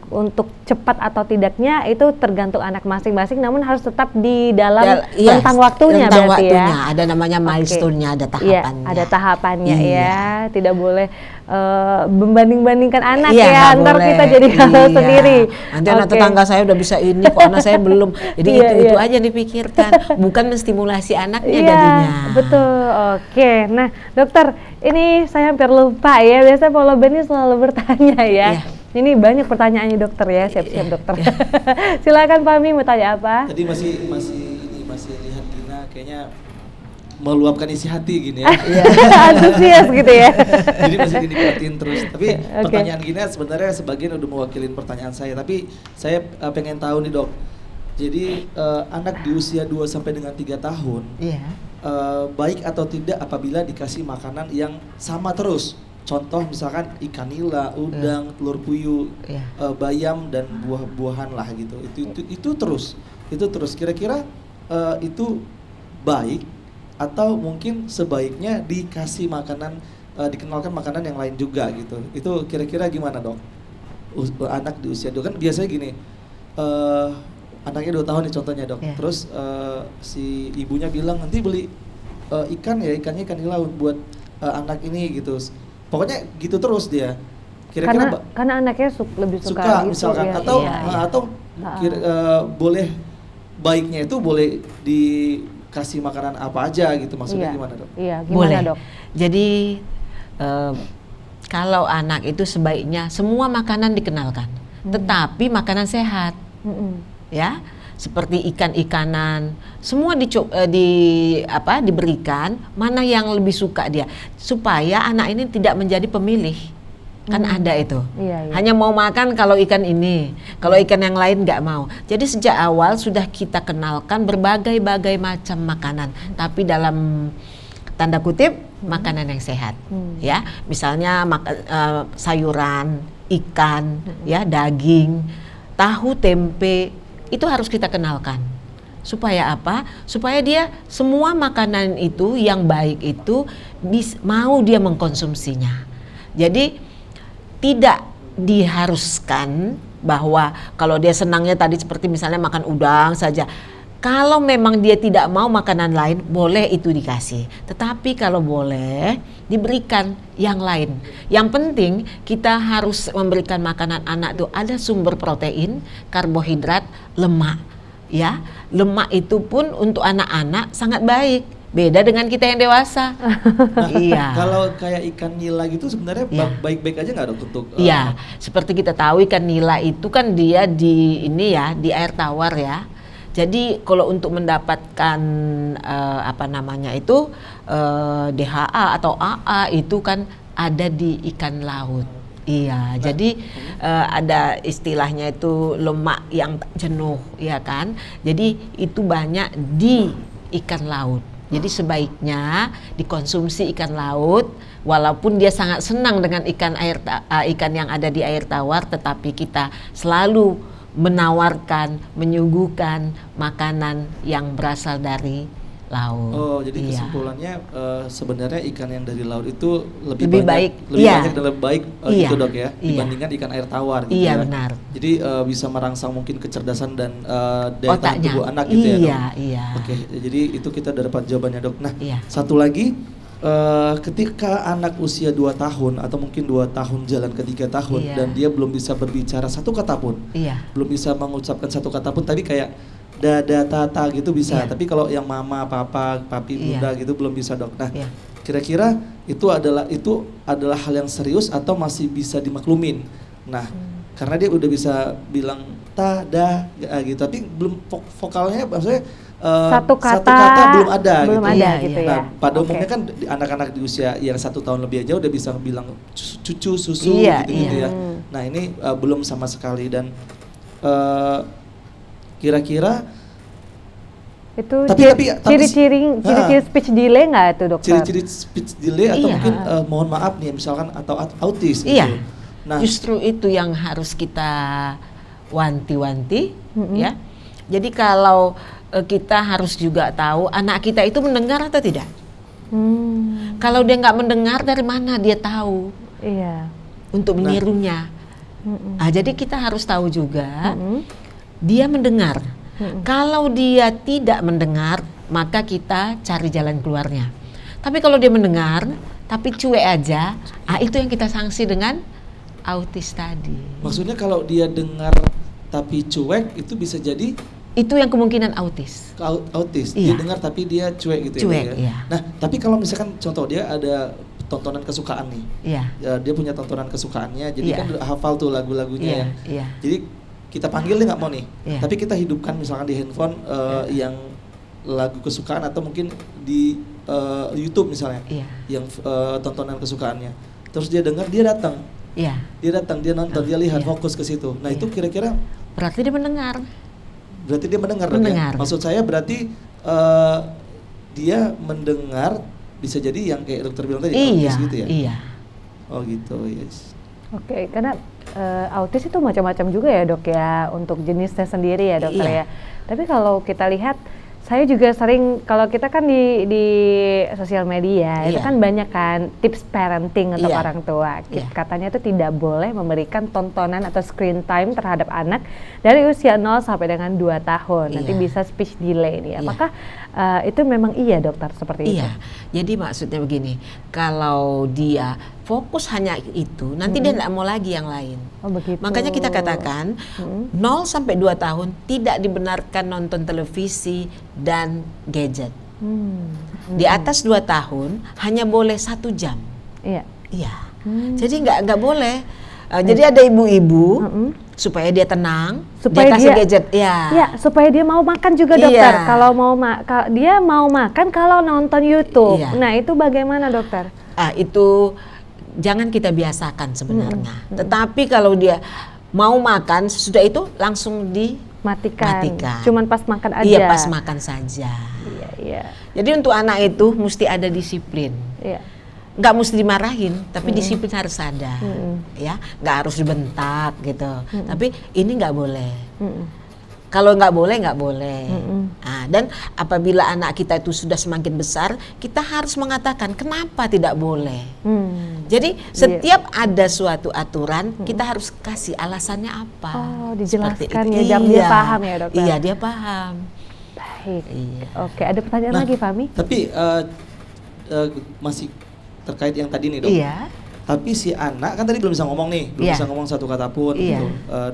untuk cepat atau tidaknya itu tergantung anak masing-masing, namun harus tetap di dalam Iya, rentang waktunya rentang berarti waktunya. ya. Ada namanya Oke. milestone-nya, ada Iya, tahapannya. ada tahapannya Iya. ya. Tidak boleh membanding-bandingkan anak Iya, ya, nggak ntar boleh. kita jadi galau Iya. sendiri. Nanti anak Oke. tetangga saya udah bisa ini, kok anak saya belum. Jadi Iya, itu iya. aja dipikirkan, bukan menstimulasi anaknya Iya, jadinya. betul. Oke, nah dokter, ini saya hampir lupa ya. Biasanya Paulo Beni selalu bertanya ya. Iya. Ini banyak pertanyaannya dokter ya, siap-siap Iya, dokter. Silakan Pami mau tanya apa? Tadi masih lihat Gina kayaknya meluapkan isi hati gini ya. Antusias gitu ya. Jadi masih dinikmatin terus. Tapi Oke. pertanyaan Gina sebenarnya sebagian udah mewakilin pertanyaan saya. Tapi saya pengen tahu nih dok. Jadi anak di usia 2 sampai dengan 3 tahun Iya. baik atau tidak apabila dikasih makanan yang sama terus. Contoh misalkan ikan nila, udang, telur puyuh, Iya. bayam dan buah-buahan lah gitu. Itu terus. Kira-kira itu baik atau mungkin sebaiknya dikasih makanan dikenalkan makanan yang lain juga gitu. Itu kira-kira gimana dok? Anak di usia 2 kan biasanya gini. Anaknya 2 tahun nih contohnya dok. Iya. Terus si ibunya bilang nanti beli ikannya ikan nila buat anak ini gitu. Pokoknya gitu terus dia. Kira-kira Karena anaknya lebih suka suka gitu misalkan ya. atau Iya. atau boleh baiknya itu boleh dikasih makanan apa aja gitu maksudnya Iya. gimana dok? Iya, gimana Boleh. dok? Jadi kalau anak itu sebaiknya semua makanan dikenalkan, tetapi makanan sehat, ya, seperti ikan-ikanan, semua diberikan mana yang lebih suka dia, supaya anak ini tidak menjadi pemilih. Kan ada itu. Iya, iya. Hanya mau makan kalau ikan ini, kalau ikan yang lain nggak mau. Jadi sejak awal sudah kita kenalkan berbagai-bagai macam makanan, tapi dalam tanda kutip makanan yang sehat, ya. Misalnya sayuran, ikan, ya, daging, tahu, tempe, itu harus kita kenalkan. Supaya apa? Supaya dia semua makanan itu yang baik itu mau dia mengkonsumsinya. Jadi tidak diharuskan bahwa kalau dia senangnya tadi seperti misalnya makan udang saja. Kalau memang dia tidak mau makanan lain, boleh itu dikasih. Tetapi kalau boleh, diberikan yang lain. Yang penting kita harus memberikan makanan anak itu ada sumber protein, karbohidrat, lemak. Ya, lemak itu pun untuk anak-anak sangat baik. Beda dengan kita yang dewasa. Iya. Kalau kayak ikan nila gitu sebenarnya baik-baik aja nggak dok untuk? Iya, seperti kita tahu ikan nila itu kan dia di di air tawar ya. Jadi kalau untuk mendapatkan DHA atau AA itu kan ada di ikan laut. Iya, jadi ada istilahnya itu lemak yang jenuh, ya kan? Jadi itu banyak di ikan laut. Jadi sebaiknya dikonsumsi ikan laut, walaupun dia sangat senang dengan ikan yang ada di air tawar, tetapi kita selalu menawarkan, menyuguhkan makanan yang berasal dari laut. Oh, jadi kesimpulannya sebenarnya ikan yang dari laut itu lebih baik, banyak dan lebih baik gitu dok ya, Iya. dibandingkan ikan air tawar gitu Iya, ya. benar. Jadi bisa merangsang mungkin kecerdasan dan daya tahan Otaknya. tubuh anak gitu ya dok. Iya. Oke, jadi itu kita udah dapat jawabannya dok. Nah, Iya. satu lagi ketika anak usia 2 tahun atau mungkin 2 tahun jalan ke 3 tahun Iya. dan dia belum bisa berbicara satu kata pun, Iya. belum bisa mengucapkan satu kata pun, tadi kayak dada, tata gitu bisa, Iya. tapi kalau yang mama, papa, papi, bunda Iya. gitu belum bisa dok. Nah, Iya. kira-kira itu adalah hal yang serius atau masih bisa dimaklumin? Nah, karena dia udah bisa bilang ta, da, gitu, tapi belum vokalnya, maksudnya Satu kata belum ada belum gitu. ada Iya, gitu iya. ya. Nah, pada Oke. umumnya kan anak-anak di usia yang 1 tahun lebih aja udah bisa bilang cucu, susu Iya, gitu-gitu iya. ya. Nah, ini belum sama sekali dan kira-kira Itu Tapi ciri-ciri speech delay nggak itu dokter? ciri-ciri speech delay atau Iya. mungkin mohon maaf nih misalkan atau autis Iya. gitu. Nah, Justru itu yang harus kita wanti-wanti, ya. Jadi kalau kita harus juga tahu anak kita itu mendengar atau tidak. Kalau dia nggak mendengar, dari mana dia tahu Iya. untuk menirunya? Jadi kita harus tahu juga dia mendengar. Kalau dia tidak mendengar, maka kita cari jalan keluarnya. Tapi kalau dia mendengar, tapi cuek aja, itu yang kita sanksi dengan autis tadi. maksudnya kalau dia dengar tapi cuek itu bisa jadi Itu yang kemungkinan autis. autis. Iya. Dia dengar tapi dia cuek gitu Cuek, ya. Dok, iya. Nah, tapi kalau misalkan contoh dia ada tontonan kesukaan nih. Iya. Ya, dia punya tontonan kesukaannya, jadi Iya. kan udah hafal tuh lagu-lagunya Iya, yang. iya. Jadi kita panggil dia nggak mau nih, Iya. tapi kita hidupkan misalkan di handphone yang lagu kesukaan atau mungkin di YouTube misalnya, Iya. yang tontonan kesukaannya. Terus dia dengar, dia datang, Iya. dia nonton, dia lihat, Iya. fokus ke situ. Nah Iya. itu kira-kira Berarti dia mendengar. berarti dia mendengar, dok, ya? Mendengar. Maksud saya berarti dia mendengar bisa jadi yang kayak dokter bilang tadi, Iya. autis gitu ya? Iya. Oh gitu, yes. Oke, karena autis itu macam-macam juga ya dok ya, untuk jenisnya sendiri ya dokter Iya. ya. Tapi kalau kita lihat, saya juga sering, kalau kita kan di sosial media, itu Iya. kan banyak kan tips parenting untuk Iya. orang tua. Iya. Katanya itu tidak boleh memberikan tontonan atau screen time terhadap anak dari usia 0 sampai dengan 2 tahun. Nanti Iya. bisa speech delay nih. Iya. Apakah itu memang iya dokter seperti itu? Iya, jadi maksudnya begini, kalau dia fokus hanya itu, nanti dia tidak mau lagi yang lain. Oh begitu. Makanya kita katakan 0 sampai 2 tahun tidak dibenarkan nonton televisi dan gadget. Di atas 2 tahun hanya boleh 1 jam. Iya. Iya, jadi nggak boleh. Jadi ada ibu-ibu supaya dia tenang, Supaya dia kasih dia- gadget, ya. Ya, supaya dia mau makan juga Iya. dokter. Kalau mau dia mau makan kalau nonton YouTube. Iya. Nah, itu bagaimana dokter? Itu jangan kita biasakan sebenarnya. Tetapi kalau dia mau makan, sesudah itu langsung Matikan. dimatikan. Cuman pas makan aja. Iya, pas makan saja. Iya, iya. Jadi untuk anak itu mesti ada disiplin. Iya. Nggak mesti dimarahin, tapi disiplin harus ada, ya. Nggak harus dibentak gitu. Tapi ini nggak boleh. Kalau nggak boleh, nggak boleh. Nah, dan apabila anak kita itu sudah semakin besar, kita harus mengatakan kenapa tidak boleh. Jadi setiap ada suatu aturan, kita harus kasih alasannya apa. Oh, dijelaskan Seperti ya, itu. biar dia paham ya, dokter. Iya, dia paham. Baik. Iya. Oke, ada pertanyaan lagi, Fahmi? Tapi masih terkait yang tadi nih, Dok. Iya. Tapi si anak kan tadi belum bisa ngomong nih, belum Iya. bisa ngomong satu kata pun Iya. gitu.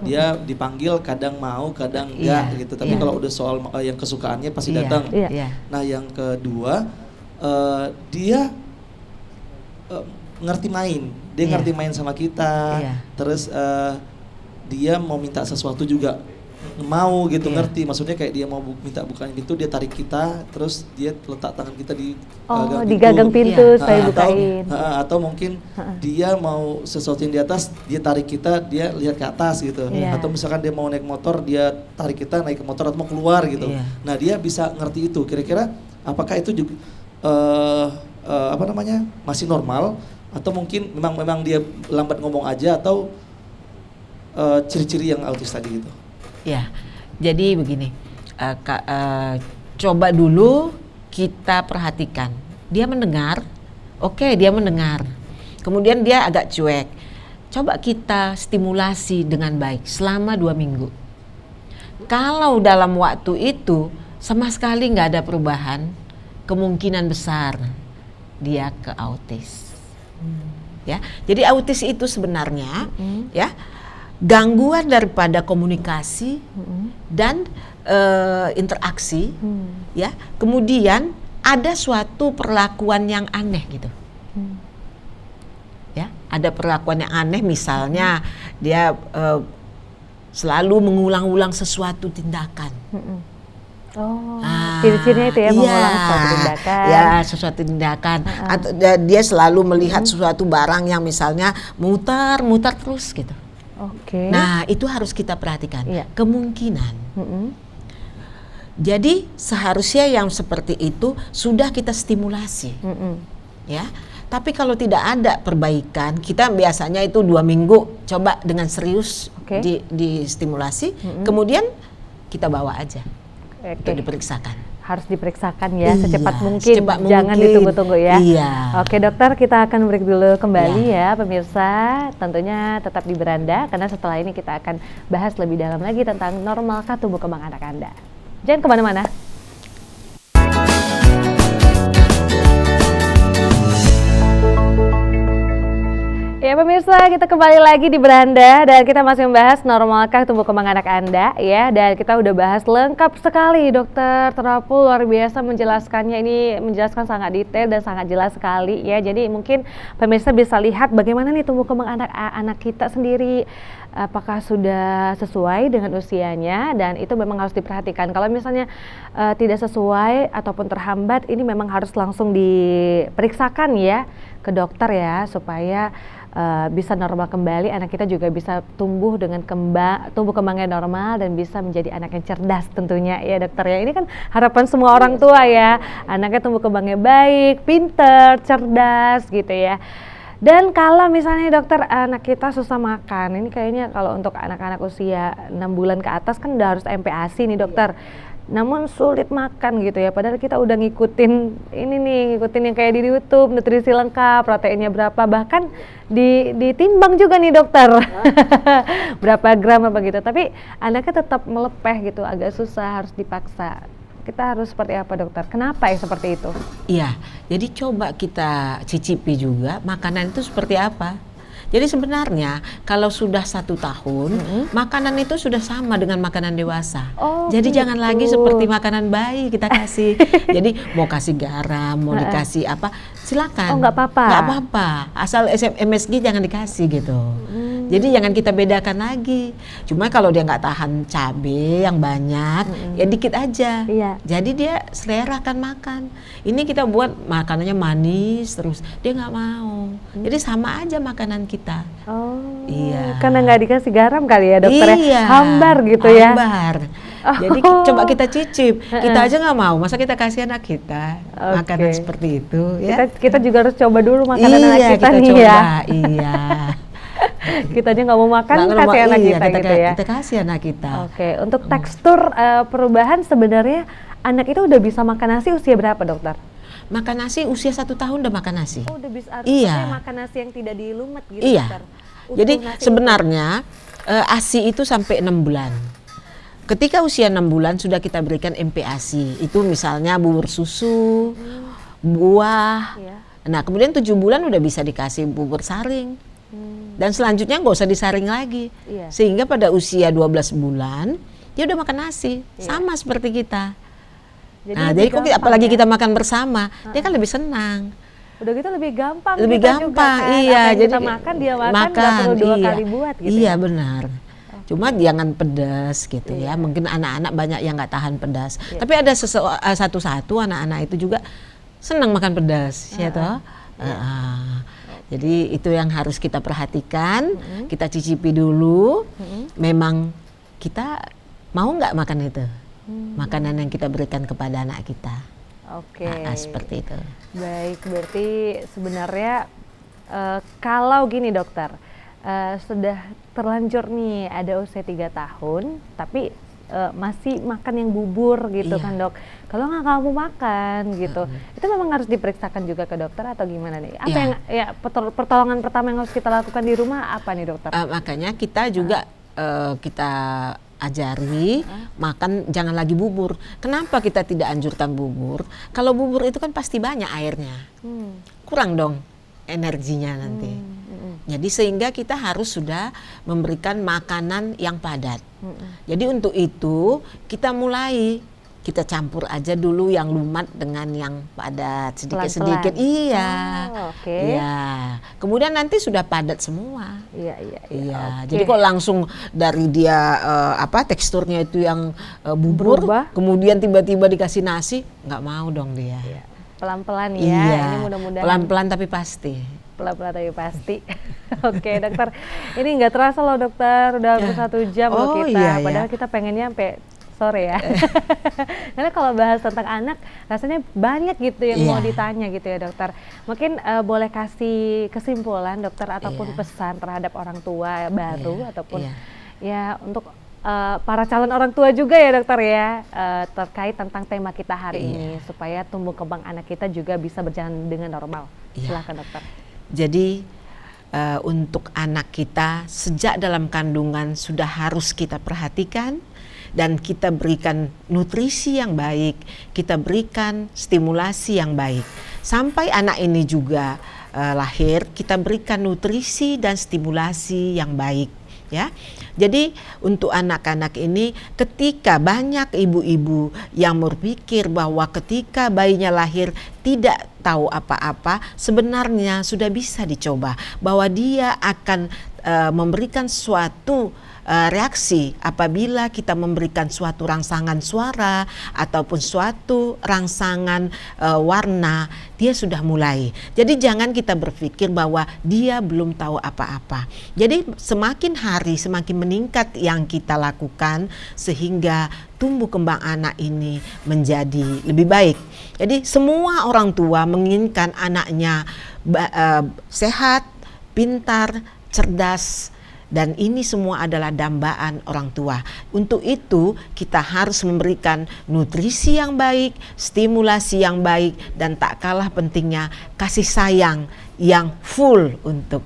Dia dipanggil kadang mau, kadang enggak Iya. gitu. Tapi Iya. kalau udah soal yang kesukaannya pasti Iya. datang. Iya. Iya. Nah, yang kedua dia ngerti main. Dia Iya. ngerti main sama kita. Iya. Terus dia mau minta sesuatu juga mau gitu, Iya. ngerti. Maksudnya kayak dia mau minta bukain pintu, dia tarik kita, terus dia letak tangan kita di Oh, di gagang pintu Iya. supaya atau, bukain. atau mungkin dia mau sesuatu yang di atas, dia tarik kita, dia lihat ke atas gitu. Iya. Atau misalkan dia mau naik motor, dia tarik kita naik ke motor atau mau keluar gitu. Iya. Nah, dia bisa ngerti itu. Kira-kira apakah itu juga masih normal, atau mungkin memang dia lambat ngomong aja, atau ciri-ciri yang autis tadi gitu? Ya, jadi begini, coba dulu kita perhatikan, dia mendengar, oke, dia mendengar, kemudian dia agak cuek, coba kita stimulasi dengan baik selama 2 minggu. Kalau dalam waktu itu sama sekali nggak ada perubahan, kemungkinan besar dia ke autis. Ya, jadi autis itu sebenarnya ya gangguan daripada komunikasi dan interaksi, ya. Kemudian ada suatu perlakuan yang aneh gitu, ya. Ada perlakuan yang aneh, misalnya dia selalu mengulang-ulang sesuatu tindakan. Oh, ciri-cirinya itu ya, mengulang suatu tindakan. Ya, sesuatu tindakan. Atau dia selalu melihat sesuatu barang yang misalnya mutar-mutar terus gitu. Oke. Nah, itu harus kita perhatikan. Iya. Kemungkinan. Jadi seharusnya yang seperti itu sudah kita stimulasi, ya. Tapi kalau tidak ada perbaikan, kita biasanya itu 2 minggu coba dengan serius di stimulasi, kemudian kita bawa aja untuk diperiksakan. Harus diperiksakan ya, Iya, secepat mungkin, secepat jangan mungkin. ditunggu-tunggu ya. Iya. Oke dokter, kita akan break dulu kembali ya pemirsa, tentunya tetap di beranda karena setelah ini kita akan bahas lebih dalam lagi tentang normalkah tumbuh kembang anak Anda. Jangan kemana-mana. Ya pemirsa, kita kembali lagi di beranda dan kita masih membahas normalkah tumbuh kembang anak Anda ya, dan kita udah bahas lengkap sekali, dokter Terapul luar biasa menjelaskannya, ini menjelaskan sangat detail dan sangat jelas sekali ya. Jadi mungkin pemirsa bisa lihat bagaimana nih tumbuh kembang anak kita sendiri, apakah sudah sesuai dengan usianya, dan itu memang harus diperhatikan. Kalau misalnya tidak sesuai ataupun terhambat, ini memang harus langsung diperiksakan ya ke dokter ya, supaya bisa normal kembali, anak kita juga bisa tumbuh dengan tumbuh kembangnya normal dan bisa menjadi anak yang cerdas tentunya ya dokter ya. Ini kan harapan semua orang tua ya, anaknya tumbuh kembangnya baik, pinter, cerdas gitu ya. Dan kalau misalnya dokter anak kita susah makan, ini kayaknya kalau untuk anak-anak usia 6 bulan ke atas kan udah harus MPASI nih dokter, namun sulit makan gitu ya, padahal kita udah ngikutin ini nih, ngikutin yang kayak di YouTube, nutrisi lengkap, proteinnya berapa, bahkan ditimbang juga nih dokter berapa gram apa gitu, tapi anaknya tetap melepeh gitu, agak susah, harus dipaksa. Kita harus seperti apa dokter? Kenapa ya seperti itu? Iya, jadi coba kita cicipi juga makanan itu seperti apa. Jadi sebenarnya kalau sudah 1 tahun, makanan itu sudah sama dengan makanan dewasa. Oh, jadi gitu. jangan lagi seperti makanan bayi kita kasih. Jadi mau kasih garam, mau dikasih apa, silakan. Oh, nggak apa-apa. Nggak apa-apa, asal MSG jangan dikasih gitu. Jadi jangan kita bedakan lagi. Cuma kalau dia nggak tahan cabai yang banyak, ya dikit aja. Iya. Jadi dia selera akan makan. Ini kita buat makanannya manis terus, dia nggak mau. Jadi sama aja makanan kita. Oh, Iya. karena nggak dikasih garam kali ya dokter ya? Iya, Hambar gitu ya? hambar. Jadi coba kita cicip, kita aja nggak mau, masa kita kasih anak kita makanan seperti itu ya? Kita juga harus coba dulu makanan Iya, anak kita nih coba, ya. iya. Kita aja nggak mau makan, Nggak kasih mau- anak iya, kita gitu ya. Kita kasih anak kita. Oke, untuk tekstur perubahan sebenarnya anak itu udah bisa makan nasi usia berapa dokter? Makan nasi usia 1 tahun udah makan nasi. Oh, udah bisa Iya. artinya makan nasi yang tidak dilumet gitu Iya. dokter. Utuh Jadi nasi sebenarnya ASI itu sampai 6 bulan. Ketika usia 6 bulan sudah kita berikan MPASI. Itu misalnya bubur susu, buah. Iya. Nah, kemudian 7 bulan udah bisa dikasih bubur saring. Dan selanjutnya nggak usah disaring lagi. Iya. Sehingga pada usia 12 bulan dia udah makan nasi. Sama seperti kita. Nah, jadi kok apalagi kita makan bersama, dia kan lebih senang. Udah gitu lebih gampang. Lebih kita gampang, juga kan. iya. Apa yang Jadi kita makan dia makan, nggak perlu 2 iya. kali buat gitu. Iya ya? benar. Cuma jangan pedas gitu ya. Mungkin anak-anak banyak yang nggak tahan pedas. Tapi ada satu-satu anak-anak itu juga senang makan pedas, ya toh. Jadi itu yang harus kita perhatikan. Kita cicipi dulu. Memang kita mau nggak makan itu, makanan yang kita berikan kepada anak kita. Oke. Seperti itu. Baik, berarti sebenarnya kalau gini dokter, sudah terlanjur nih ada usia 3 tahun, tapi masih makan yang bubur gitu Iya. kan dok. Kalau nggak kamu makan gitu, itu memang harus diperiksakan juga ke dokter atau gimana nih? Apa Iya. yang pertolongan pertama yang harus kita lakukan di rumah apa nih dokter? Makanya kita juga kita ajari makan jangan lagi bubur. Kenapa kita tidak anjurkan bubur? Kalau bubur itu kan pasti banyak airnya, kurang dong energinya nanti. Jadi sehingga kita harus sudah memberikan makanan yang padat. Jadi untuk itu kita mulai, kita campur aja dulu yang lumat dengan yang padat sedikit-sedikit. Pelan-pelan. Iya. Oh, oke. Iya. Kemudian nanti sudah padat semua. Iya. Iya, Oke. jadi kok langsung dari dia teksturnya itu yang bubur, Berubah. kemudian tiba-tiba dikasih nasi, nggak mau dong dia. Iya. Pelan-pelan ya. Iya, Ini mudah-mudahan pelan-pelan tapi pasti. pelan-pelan tapi pasti. Oke dokter, ini nggak terasa loh dokter, udah hampir 1 jam loh Oh, kita. iya, iya. Padahal kita pengennya sampai sore ya. Karena kalau bahas tentang anak, rasanya banyak gitu yang mau Iya. ditanya gitu ya dokter. Mungkin boleh kasih kesimpulan dokter ataupun Iya. pesan terhadap orang tua baru Iya, ataupun iya. ya untuk para calon orang tua juga ya dokter ya, terkait tentang tema kita hari Iya. ini supaya tumbuh kembang anak kita juga bisa berjalan dengan normal. Iya. Silakan dokter. Jadi untuk anak kita sejak dalam kandungan sudah harus kita perhatikan dan kita berikan nutrisi yang baik, kita berikan stimulasi yang baik. Sampai anak ini juga lahir, kita berikan nutrisi dan stimulasi yang baik. Ya, jadi untuk anak-anak ini, ketika banyak ibu-ibu yang berpikir bahwa ketika bayinya lahir tidak tahu apa-apa, sebenarnya sudah bisa dicoba bahwa dia akan memberikan suatu reaksi apabila kita memberikan suatu rangsangan suara ataupun suatu rangsangan warna, dia sudah mulai. Jadi jangan kita berpikir bahwa dia belum tahu apa-apa. Jadi semakin hari semakin meningkat yang kita lakukan sehingga tumbuh kembang anak ini menjadi lebih baik. Jadi semua orang tua menginginkan anaknya sehat, pintar, cerdas, dan ini semua adalah dambaan orang tua. Untuk itu kita harus memberikan nutrisi yang baik, stimulasi yang baik, dan tak kalah pentingnya kasih sayang yang full untuk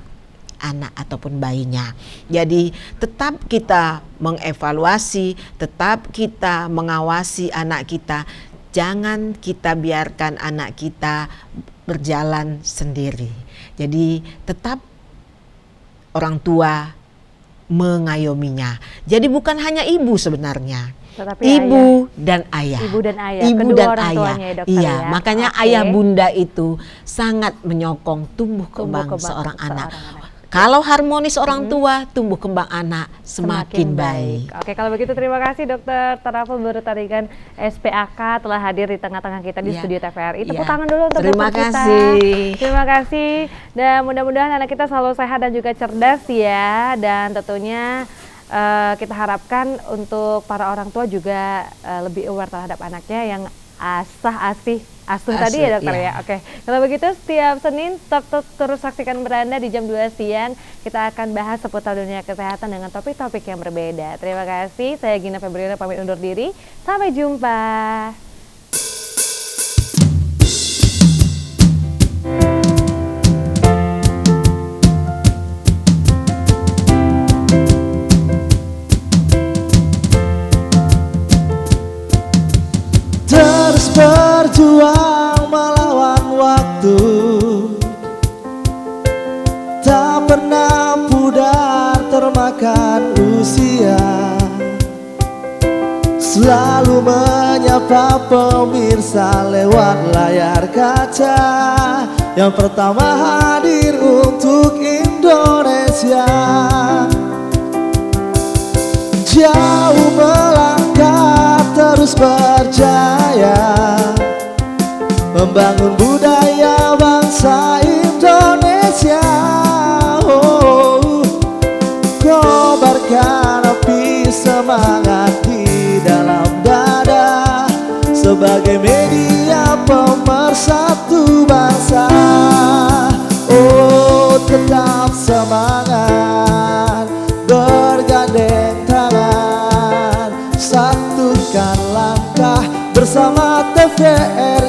anak ataupun bayinya. Jadi tetap kita mengevaluasi, tetap kita mengawasi anak kita. Jangan kita biarkan anak kita berjalan sendiri. Jadi tetap orang tua mengayominya. Jadi bukan hanya ibu sebenarnya, Tetapi ibu dan ayah. Ibu dan ayah, Ibu kedua dan orang ayah. tuanya ya dokter Iya, ya. makanya Oke. ayah bunda itu sangat menyokong tumbuh kembang kembang seorang anak. Kalau harmonis orang tua, tumbuh kembang anak semakin baik. Oke, kalau begitu terima kasih Dokter Taraful Bertarigan SPAK telah hadir di tengah-tengah kita di studio TVRI. Tepuk tangan dulu untuk terima dokter kita. kasih. Terima kasih. Dan mudah-mudahan anak kita selalu sehat dan juga cerdas ya. Dan tentunya kita harapkan untuk para orang tua juga lebih aware terhadap anaknya yang asuh tadi ya dokter ya. Oke. Kalau begitu setiap Senin terus saksikan beranda di jam 2 siang. Kita akan bahas seputar dunia kesehatan dengan topik-topik yang berbeda. Terima kasih. Saya Gina Febriana pamit undur diri. Sampai jumpa. Terus berjuang melawan waktu, tak pernah pudar termakan usia. Selalu menyapa pemirsa lewat layar kaca. Yang pertama hadir untuk Indonesia. Jauh melangkah terus berjaya, membangun budaya bangsa Indonesia. Kobarkan api semangat di dalam dada, sebagai media pemersatu bangsa. Oh, tetap semangat, bergandeng tangan, satukan langkah bersama TVRI.